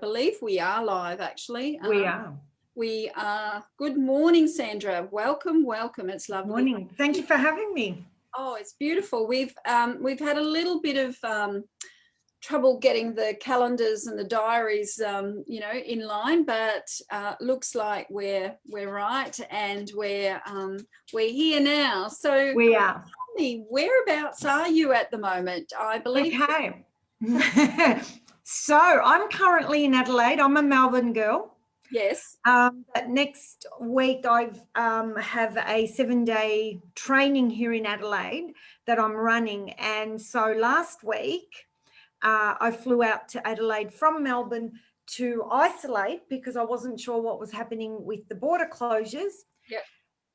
believe we are live, actually. We are. We are. Good morning, Sandra. Welcome, welcome. It's lovely. Morning. Thank you for having me. Oh, it's beautiful. We've had a little bit of trouble getting the calendars and the diaries, in line, but looks like we're right, and we're here now. So we are. Tell me, whereabouts are you at the moment? I believe. Okay. So I'm currently in Adelaide. I'm a Melbourne girl. Yes. But next week I have a 7-day training here in Adelaide that I'm running. And so last week I flew out to Adelaide from Melbourne to isolate because I wasn't sure what was happening with the border closures. Yep.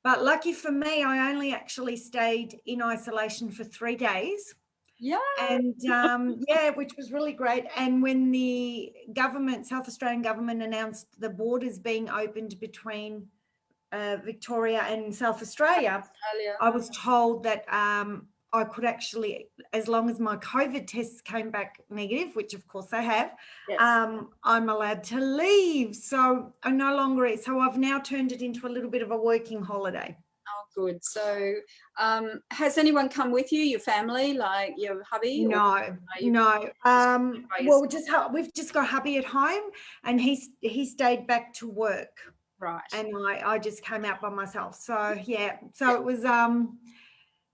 But lucky for me, I only actually stayed in isolation for 3 days. Yeah. And which was really great. And when the government, South Australian government, announced the borders being opened between Victoria and South Australia, I was told that I could actually, as long as my COVID tests came back negative, which of course they have, yes. I'm allowed to leave. So I no longer, so I've now turned it into a little bit of a working holiday. Oh, good. So has anyone come with you, your family, like your hubby? No. Well, we've just got hubby at home, and he stayed back to work. Right. And I just came out by myself. So yeah. So it was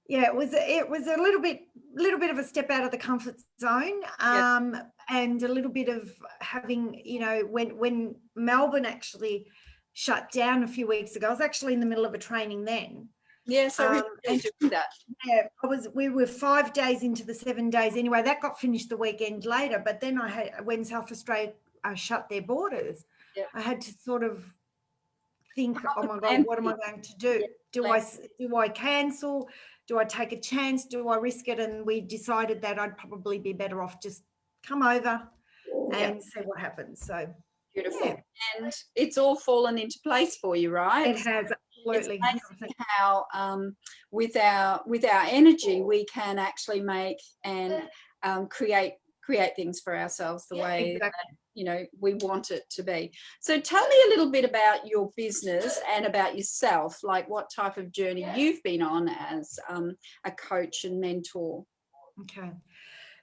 it was a little bit of a step out of the comfort zone. And a little bit of having, when Melbourne actually shut down a few weeks ago, I was actually in the middle of a training then. Yes, I really do that. Yeah, we were 5 days into the 7 days anyway. That got finished the weekend later. But then when South Australia shut their borders, I had to sort of think, oh my God, what am I going to do? Do I cancel? Do I take a chance? Do I risk it? And we decided that I'd probably be better off just come over and see what happens. So beautiful. Yeah. And it's all fallen into place for you, right? It has, absolutely. It's amazing how with our energy we can actually make and create things for ourselves the way that we want it to be. So tell me a little bit about your business and about yourself, like what type of journey you've been on as a coach and mentor. Okay.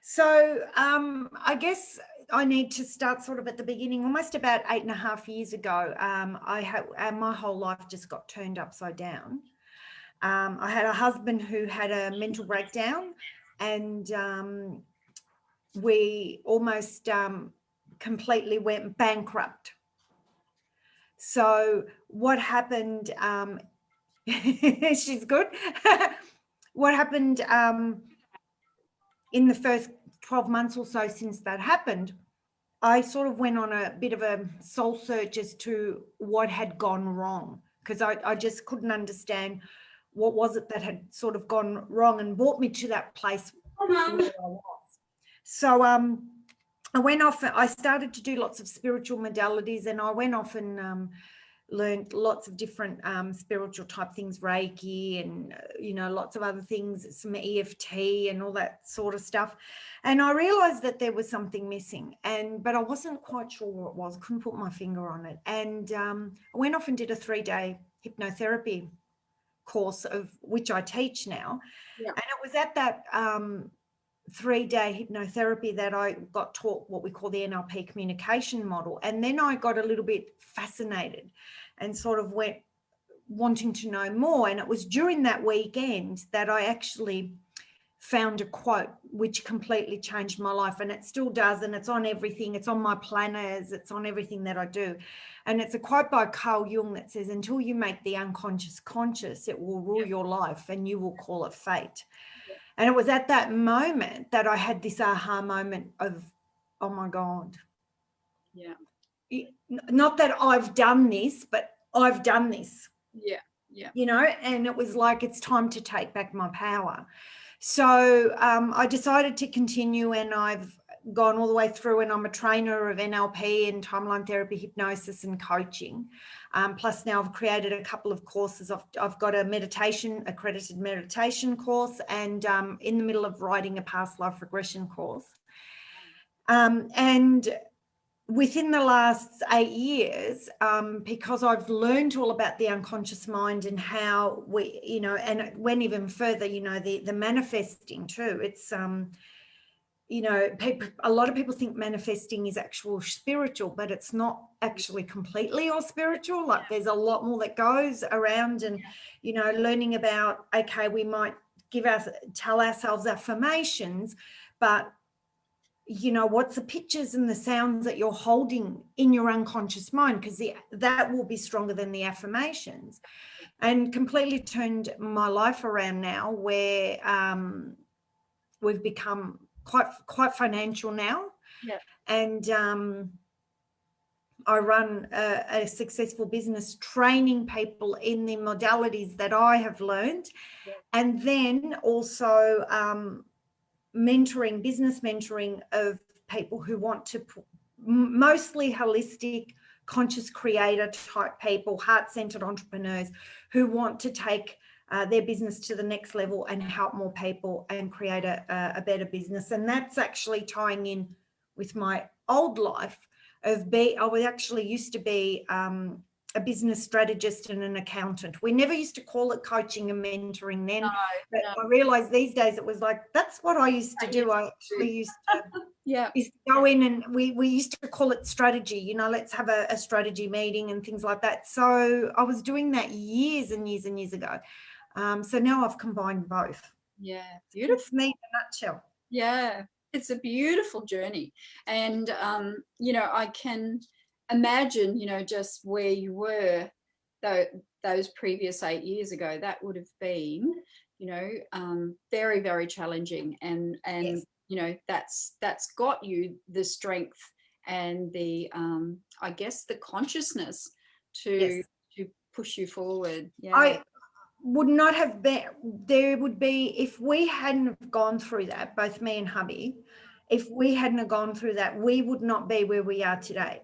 So I guess I need to start sort of at the beginning. Almost about 8.5 years ago, my whole life just got turned upside down. I had a husband who had a mental breakdown, and we almost completely went bankrupt. So what happened, she's good. What happened in the first 12 months or so since that happened, I sort of went on a bit of a soul search as to what had gone wrong, because I just couldn't understand what was it that had sort of gone wrong and brought me to that place where I was. So I went off, I started to do lots of spiritual modalities, and I went off and learned lots of different spiritual type things, Reiki and, lots of other things, some EFT and all that sort of stuff. And I realized that there was something missing, but I wasn't quite sure what it was. Couldn't put my finger on it. And I went off and did a 3-day hypnotherapy course, of which I teach now. Yeah. And it was at that 3-day hypnotherapy that I got taught what we call the NLP communication model. And then I got a little bit fascinated and sort of went wanting to know more. And it was during that weekend that I actually found a quote which completely changed my life, and it still does, and it's on everything. It's on my planners, it's on everything that I do. And it's a quote by Carl Jung that says, until you make the unconscious conscious, it will rule your life and you will call it fate. And it was at that moment that I had this aha moment of, oh my God. Yeah. Not that I've done this, but I've done this. Yeah. Yeah. And it was like, it's time to take back my power. So I decided to continue, and I've gone all the way through, and I'm a trainer of NLP and timeline therapy, hypnosis and coaching. Plus now I've created a couple of courses. I've got a accredited meditation course, and in the middle of writing a past life regression course. And within the last 8 years, because I've learned all about the unconscious mind and how we, and it went even further, the manifesting too. It's, a lot of people think manifesting is actual spiritual, but it's not actually completely all spiritual. Like there's a lot more that goes around, and, learning about, okay, we might tell ourselves affirmations, but what's the pictures and the sounds that you're holding in your unconscious mind, because that will be stronger than the affirmations. And completely turned my life around now, where we've become quite financial now. Yeah. And I run a successful business training people in the modalities that I have learned. Yeah. And then also business mentoring of people who want to, mostly holistic, conscious creator type people, heart-centered entrepreneurs who want to take their business to the next level and help more people and create a better business. And that's actually tying in with my old life of I was actually used to be a business strategist and an accountant. We never used to call it coaching and mentoring then, but I realized these days it was like, that's what I used to do. I actually used to go in, and we used to call it strategy, let's have a strategy meeting and things like that. So I was doing that years and years and years ago. So now I've combined both. Yeah, beautiful. It's me in a nutshell. Yeah, it's a beautiful journey. And, I can imagine, just where you were those previous 8 years ago. That would have been, very, very challenging. And Yes. that's got you the strength and the, I guess, the consciousness to push you forward. Yeah. I would not have been, there would be, if we hadn't gone through that, both me and hubby, if we hadn't gone through that, we would not be where we are today.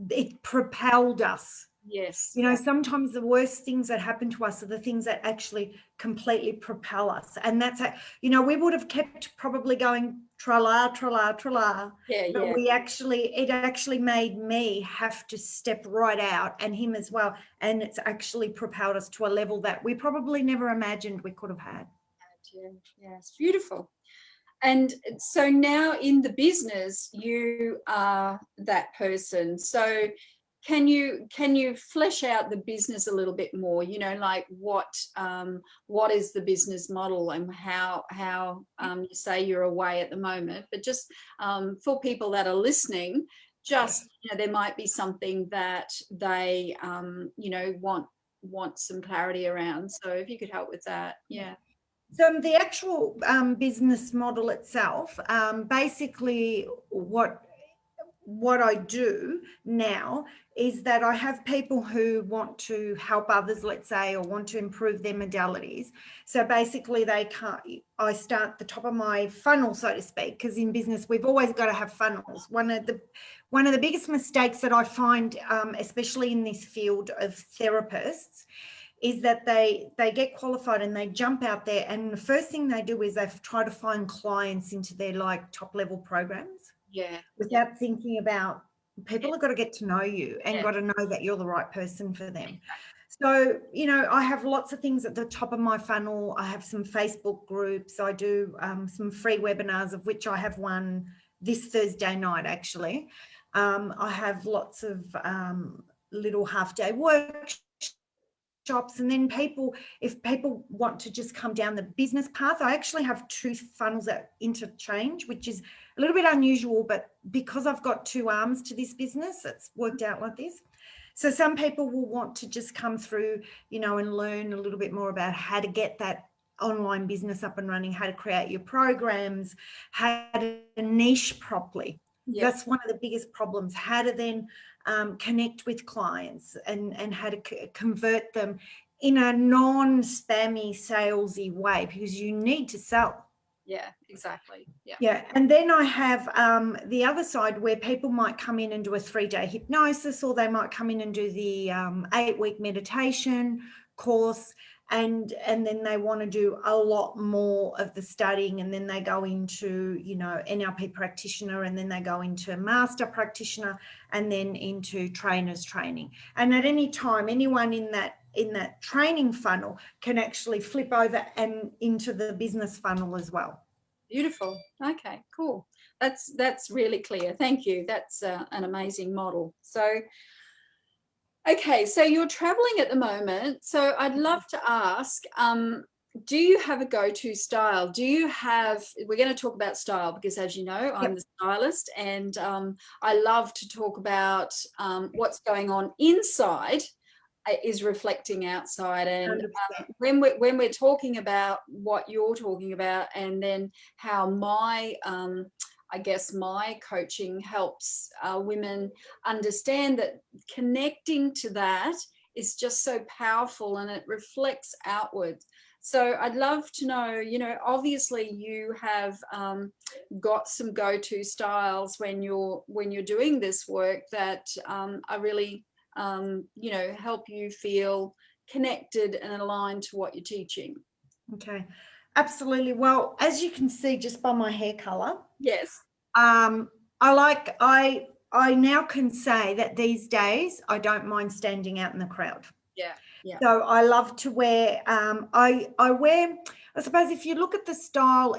It propelled us. Yes. Sometimes the worst things that happen to us are the things that actually completely propel us. And that's, we would have kept probably going tra-la, tra-la, tra-la. But it actually made me have to step right out, and him as well. And it's actually propelled us to a level that we probably never imagined we could have had. Yeah, it's beautiful. And so now in the business, you are that person. So can you flesh out the business a little bit more? Like what is the business model, and how you say you're away at the moment, but just for people that are listening, just there might be something that they want some clarity around. So if you could help with that. Yeah. So the actual business model itself, basically what I do now is that I have people who want to help others, let's say, or want to improve their modalities. So basically I start the top of my funnel, so to speak, because in business, we've always got to have funnels. One of the biggest mistakes that I find, especially in this field of therapists, is that they get qualified and they jump out there, and the first thing they do is they try to find clients into their top level programs. Without thinking about, people have got to get to know you and got to know that you're the right person for them. So, I have lots of things at the top of my funnel. I have some Facebook groups. I do some free webinars, of which I have one this Thursday night, actually. I have lots of little half-day workshops. And then if people want to just come down the business path, I actually have 2 funnels that interchange, which is a little bit unusual, but because I've got 2 arms to this business, it's worked out like this. So some people will want to just come through, and learn a little bit more about how to get that online business up and running, how to create your programs, how to niche properly. That's one of the biggest problems, how to then connect with clients and how to convert them in a non-spammy, salesy way, because you need to sell. Yeah, exactly. Yeah. And then I have the other side where people might come in and do a 3-day hypnosis, or they might come in and do the 8-week meditation course. and then they want to do a lot more of the studying, and then they go into, you know, NLP practitioner, and then they go into master practitioner, and then into trainers training. And at any time, anyone in that training funnel can actually flip over and into the business funnel as well. Beautiful. Okay, cool. That's really clear. Thank you. That's an amazing model. So, okay, so you're traveling at the moment. So I'd love to ask, do you have a go-to style? Do you have, we're going to talk about style because, as you know, I'm the stylist, and I love to talk about what's going on inside is reflecting outside. And when we're talking about what you're talking about, and then how my I guess my coaching helps women understand that connecting to that is just so powerful, and it reflects outward. So I'd love to know, you know, obviously you have got some go-to styles when you're doing this work that are really you know, help you feel connected and aligned to what you're teaching. Okay, absolutely. Well, as you can see just by my hair color, yes, I now can say that these days I don't mind standing out in the crowd. Yeah. Yeah. So I love to wear, I wear, I suppose if you look at the style,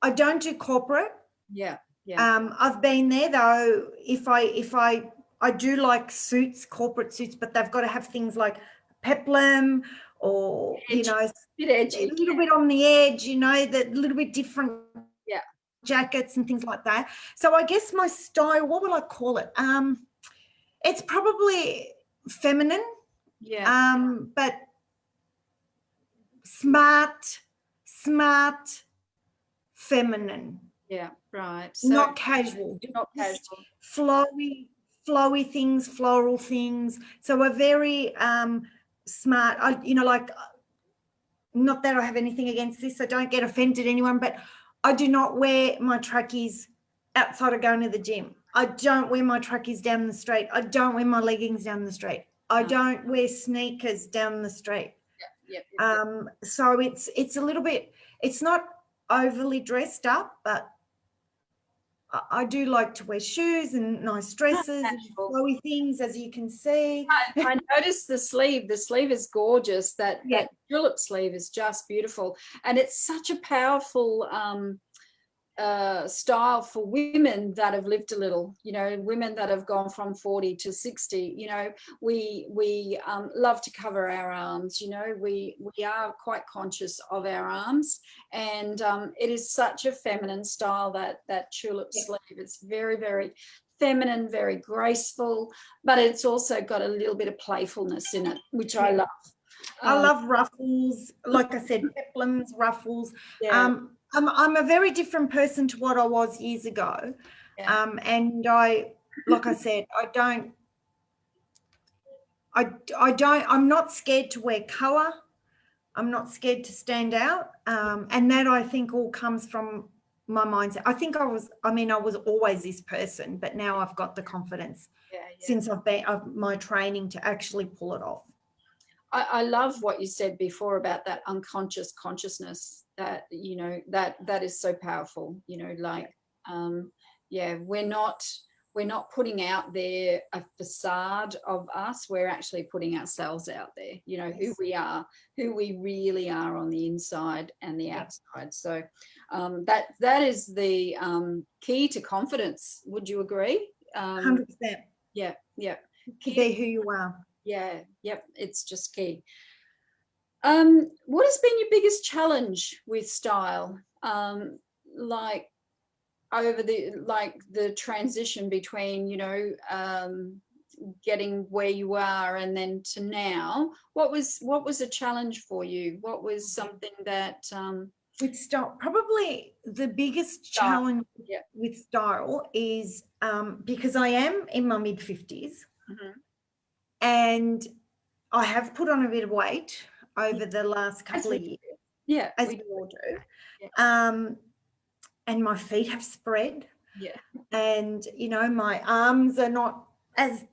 I don't do corporate. Yeah. Yeah. I've been there though. If I do like suits, corporate suits, but they've got to have things like peplum or, you know, a little bit on the edge, you know, that little bit different jackets and things like that. So I guess my style, what would I call it? It's probably feminine, but smart, feminine. Yeah, right. So not casual, not casual. Flowy things, floral things. So a very smart, you know, like, not that I have anything against this, so don't get offended anyone, but I do not wear my trackies outside of going to the gym. I don't wear my trackies down the street. I don't wear my leggings down the street. I don't wear sneakers down the street. So it's a little bit, it's not overly dressed up, but I do like to wear shoes and nice dresses and flowy things, as you can see. I noticed the sleeve. The sleeve is gorgeous. That tulip sleeve is just beautiful. And it's such a powerful style for women that have lived a little, you know, women that have gone from 40 to 60. You know, we love to cover our arms, you know, we are quite conscious of our arms, and it is such a feminine style, that tulip sleeve. It's very, very feminine, very graceful, but it's also got a little bit of playfulness in it, which I love. I love ruffles, like I said, peplums, ruffles. I'm a very different person to what I was years ago. And like I said, I'm not scared to wear color. I'm not scared to stand out. And that, I think, all comes from my mindset. I think I was always this person, but now I've got the confidence since I've been my training to actually pull it off. I love what you said before about that unconscious consciousness, that, you know, that is so powerful, you know, like, we're not putting out there a facade of us. We're actually putting ourselves out there, you know, who we are, who we really are on the inside and the outside. So that is the key to confidence. Would you agree? 100%. Yeah. To be who you are. It's just key. What has been your biggest challenge with style? Like over the transition between, you know, getting where you are and then to now, what was a challenge for you? What was something that with style, probably the biggest challenge with style is because I am in my mid-50s. And I have put on a bit of weight over the last couple of years. As we all do. And my feet have spread. And, you know, my arms are not as,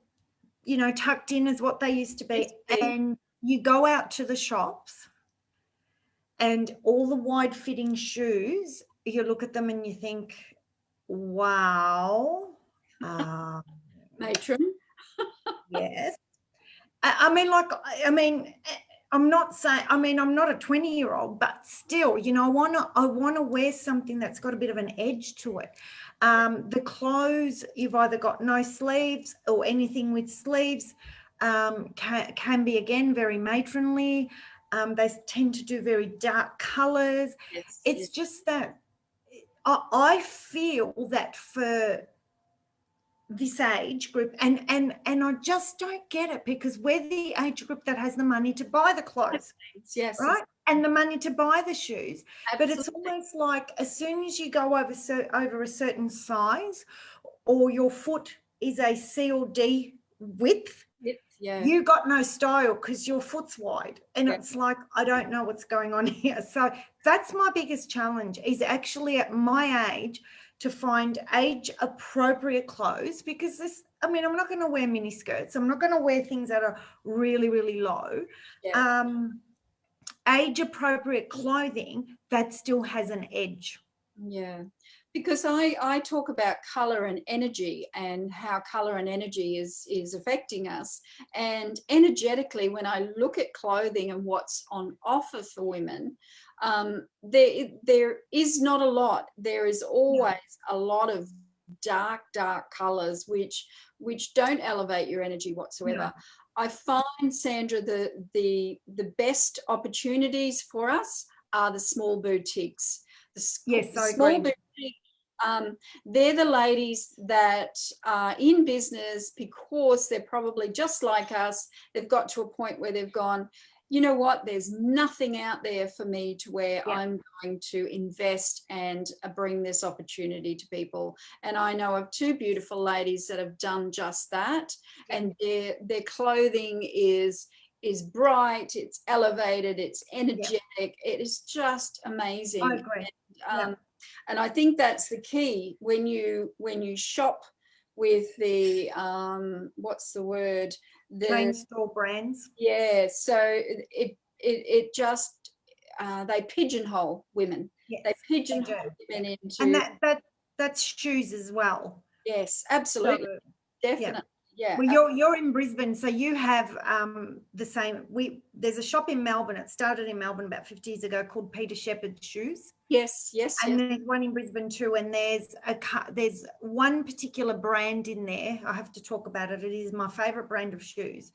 you know, tucked in as what they used to be. And you go out to the shops and all the wide fitting shoes, you look at them and you think, wow. Matron. Yes. I mean, like, I mean, I'm not saying, I mean, I'm not a 20-year-old, but still, you know, I want to wear something that's got a bit of an edge to it. The clothes, you've either got no sleeves or anything with sleeves, can be, again, very matronly. They tend to do very dark colors. Yes, It's yes. just that I feel that for this age group, and I just don't get it, because we're the age group that has the money to buy the clothes, Yes, right, and the money to buy the shoes. But it's absolutely. almost like as soon as you go over a certain size, or your foot is a C or D width, Yeah, you got no style because your foot's wide. And yeah, it's like, I don't know what's going on here. So that's my biggest challenge, is actually at my age to find age appropriate clothes, because this, I mean, I'm not going to wear mini skirts. I'm not going to wear things that are really, really low. yeah. Age appropriate clothing that still has an edge. Yeah, because I talk about color and energy, and how color and energy is affecting us. And energetically, when I look at clothing and what's on offer for women, there is not a lot. There is always a lot of dark colors which don't elevate your energy whatsoever. No. I find, Sandra, the best opportunities for us are the small boutiques. Yes, The I small agree. boutique, they're the ladies that are in business because they're probably just like us. They've got to a point where they've gone, you know what, there's nothing out there for me to wear. Yeah. I'm going to invest and bring this opportunity to people. And I know of two beautiful ladies that have done just that. Yeah. And their clothing is bright, it's elevated, it's energetic. It is just amazing. I agree. And I think that's the key when you shop with the what's the word, Chain the store brands. yeah, so it just they pigeonhole women. Yes, They they do. pigeonhole Yeah. women And into, that's shoes as well. yes, So absolutely, yeah. definitely, yeah. Well, you're in Brisbane, so you have the same. There's a shop in Melbourne. It started in Melbourne about 50 years ago, called Peter Shepherd Shoes. Yes, And there's one in Brisbane too. And there's one particular brand in there. I have to talk about it. It is my favorite brand of shoes.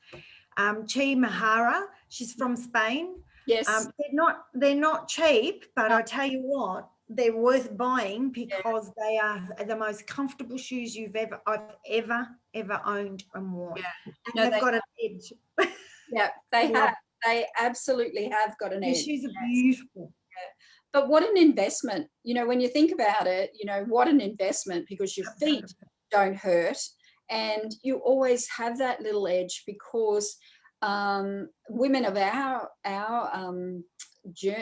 Chi Mahara. She's from Spain. yes. They're not cheap, but I tell you what, they're worth buying, Yeah. because they are the most comfortable shoes I've ever owned and worn. Yeah. And No, they've got an edge. yeah, they have. They absolutely have got an Their edge. shoes are Yes. beautiful. But what an investment, when you think about it, what an investment, because your feet 100%. don't hurt, and you always have that little edge, because women of our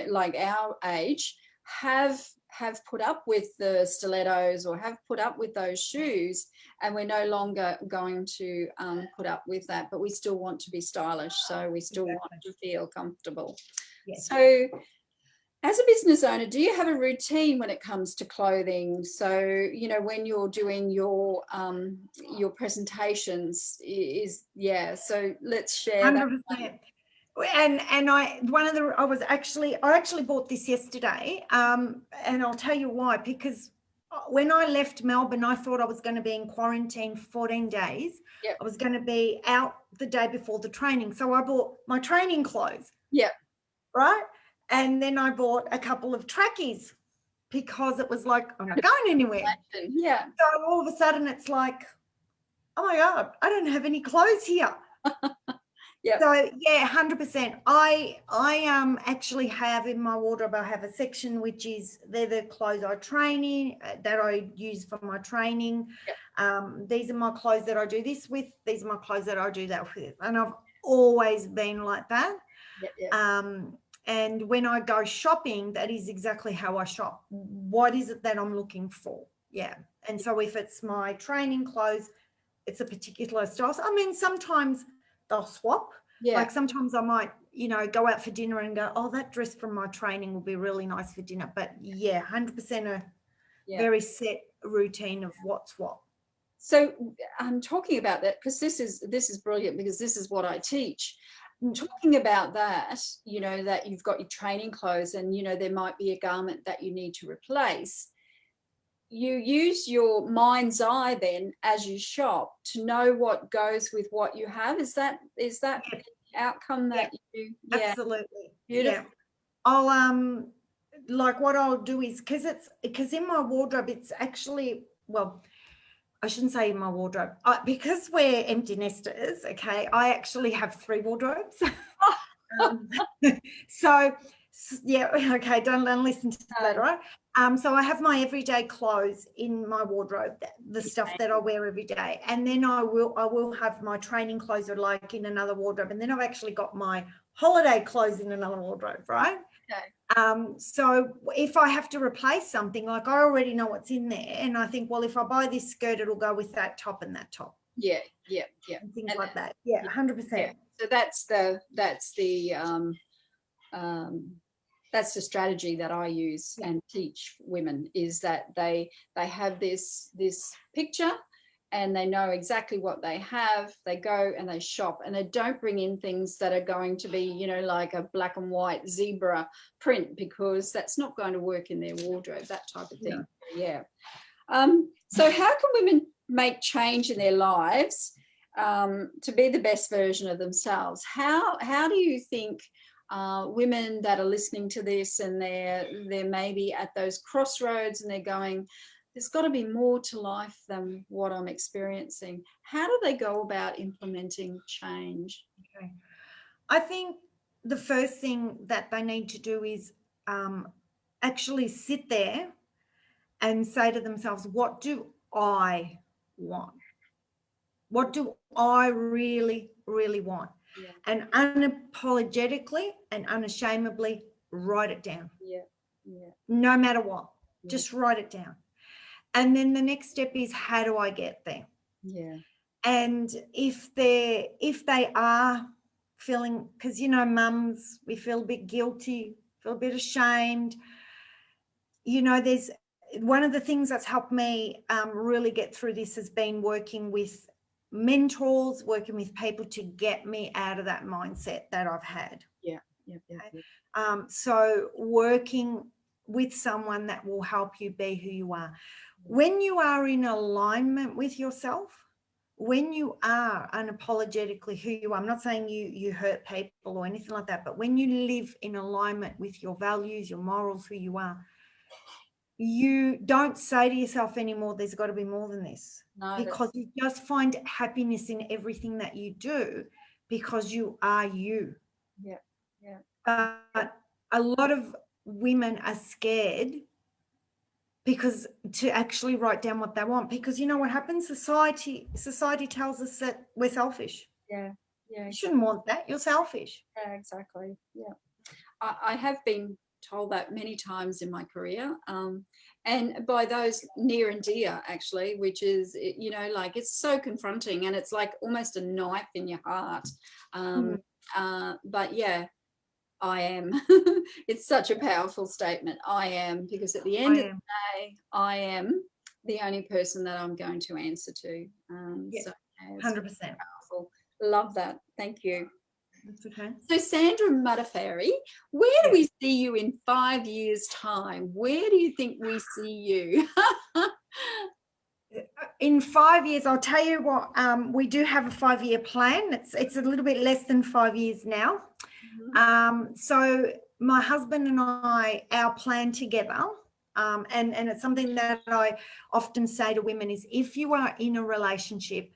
like our age have put up with the stilettos, or have put up with those shoes, and we're no longer going to put up with that, but we still want to be stylish, so we still want to feel comfortable. Yes. So as a business owner, do you have a routine when it comes to clothing? So, when you're doing your presentations, so let's share that. 100%. And I actually bought this yesterday, and I'll tell you why. Because when I left Melbourne, I thought I was going to be in quarantine for 14 days. Yep. I was going to be out the day before the training, so I bought my training clothes. Yep. Right, and then I bought a couple of trackies, because it was like, I'm not going anywhere. Yeah. So all of a sudden it's like, oh my God, I don't have any clothes here. Yeah. So yeah, 100%. I actually have in my wardrobe, I have a section which is, they're the clothes I train in, that I use for my training. Yep. These are my clothes that I do this with. These are my clothes that I do that with. And I've always been like that. Yep. And when I go shopping, that is exactly how I shop. What is it that I'm looking for? Yeah. And so if it's my training clothes, it's a particular style. I mean, sometimes they'll swap. Yeah. Like sometimes I might you know, go out for dinner and go, oh, that dress from my training will be really nice for dinner. But yeah, 100% a very set routine of what's what. So I'm talking about that because this is brilliant, because this is what I teach. Talking about that, you know, that you've got your training clothes and, you know, there might be a garment that you need to replace. You use your mind's eye then as you shop to know what goes with what you have. Is that the outcome that you? Yeah, absolutely. beautiful. Yeah. I'll like what I'll do is, because in my wardrobe it's actually, well, I shouldn't say in my wardrobe, because we're empty nesters, okay, I actually have 3 wardrobes. So yeah, okay, don't listen to that, right? So I have my everyday clothes in my wardrobe, the stuff that I wear every day, and then I will have my training clothes are like in another wardrobe, and then I've actually got my holiday clothes in another wardrobe, right? Okay. So if I have to replace something, like I already know what's in there, and I think, well, if I buy this skirt, it'll go with that top and that top. Yeah. And things like that. Yeah, 100%. Yeah. So that's the strategy that I use and teach women, is that they have this picture and they know exactly what they have. They go and they shop and they don't bring in things that are going to be, you know, like a black and white zebra print, because that's not going to work in their wardrobe, that type of thing. Yeah. So how can women make change in their lives to be the best version of themselves? How do you think women that are listening to this and they're maybe at those crossroads and they're going, there's got to be more to life than what I'm experiencing, how do they go about implementing change? Okay. I think the first thing that they need to do is actually sit there and say to themselves, what do I want? What do I really, really want? Yeah. And unapologetically and unashamedly write it down. Yeah. No matter what, just write it down. And then the next step is, how do I get there? Yeah. And if they are feeling, because, you know, mums, we feel a bit guilty, feel a bit ashamed. You know, there's one of the things that's helped me really get through this has been working with mentors, working with people to get me out of that mindset that I've had. Yeah. So working with someone that will help you be who you are. When you are in alignment with yourself, when you are unapologetically who you are, I'm not saying you hurt people or anything like that, but when you live in alignment with your values, your morals, who you are, you don't say to yourself anymore, there's got to be more than this. No, because you just find happiness in everything that you do, because you are you. Yeah. But a lot of women are scared because to actually write down what they want, because you know what happens? Society tells us that we're selfish. Yeah. You shouldn't want that. You're selfish. Yeah, exactly. Yeah. I have been told that many times in my career, and by those near and dear, actually, which is, you know, like, it's so confronting and it's like almost a knife in your heart. But yeah, I am. It's such a powerful statement. I am, because at the end of the day, I am the only person that I'm going to answer to. So yeah, 100% powerful. Love that. Thank you. That's okay. So Sandra Madafferi, where do we see you in 5 years' time? Where do you think we see you? In 5 years, I'll tell you what, we do have a 5-year plan. It's a little bit less than 5 years now. So my husband and I, our plan together, and it's something that I often say to women, is if you are in a relationship,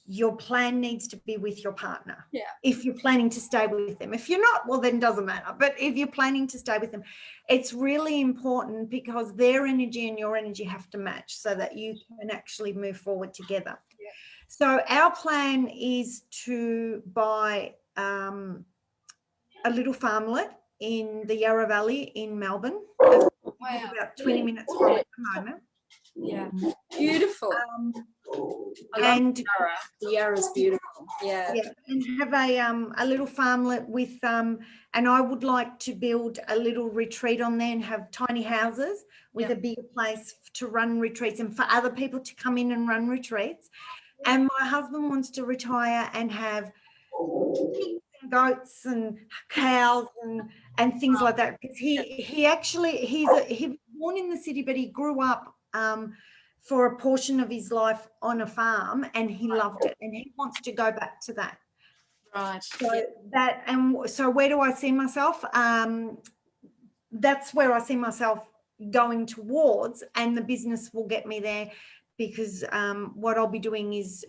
your plan needs to be with your partner. Yeah. If you're planning to stay with them. If you're not, well, then it doesn't matter. But if you're planning to stay with them, it's really important, because their energy and your energy have to match so that you can actually move forward together. Yeah. So our plan is to buy a little farmlet in the Yarra Valley in Melbourne. Wow. About 20 minutes from it at the moment. Yeah, beautiful. And the Yarra's beautiful. Yeah. Yeah, and have a little farmlet with and I would like to build a little retreat on there and have tiny houses with a bigger place to run retreats and for other people to come in and run retreats. And my husband wants to retire and have pigs and goats and cows and things like that, because he actually he was born in the city, but he grew up for a portion of his life on a farm, and he loved it, and he wants to go back to that. Right. So that, and so where do I see myself? That's where I see myself going towards, and the business will get me there, because what I'll be doing is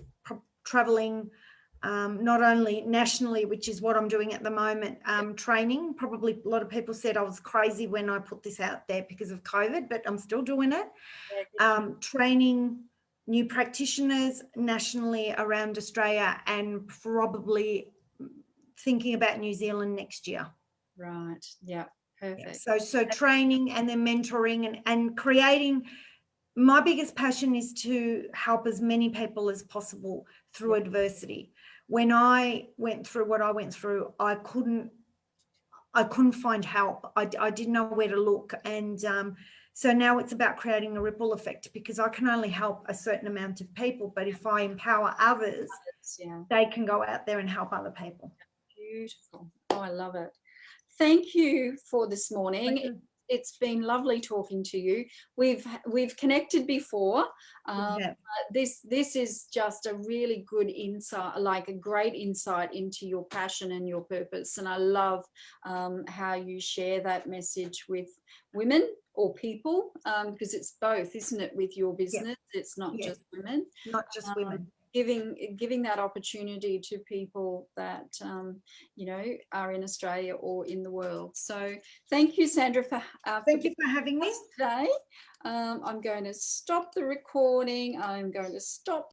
traveling, not only nationally, which is what I'm doing at the moment, training. Probably a lot of people said I was crazy when I put this out there because of COVID, but I'm still doing it. Training new practitioners nationally around Australia, and probably thinking about New Zealand next year. Right. Yeah. Perfect. Yeah. So training and then mentoring and creating. My biggest passion is to help as many people as possible through adversity. When I went through what I went through, I couldn't find help. I didn't know where to look. And so now it's about creating a ripple effect, because I can only help a certain amount of people. But if I empower others, they can go out there and help other people. Beautiful. Oh, I love it. Thank you for this morning. It's been lovely talking to you. We've connected before. This is just a really good insight, like a great insight into your passion and your purpose. And I love how you share that message with women or people, because it's both, isn't it, with your business? It's not just women. Not just women. Giving that opportunity to people that are in Australia or in the world. So thank you, Sandra, for having me today. I'm going to stop the recording. I'm going to stop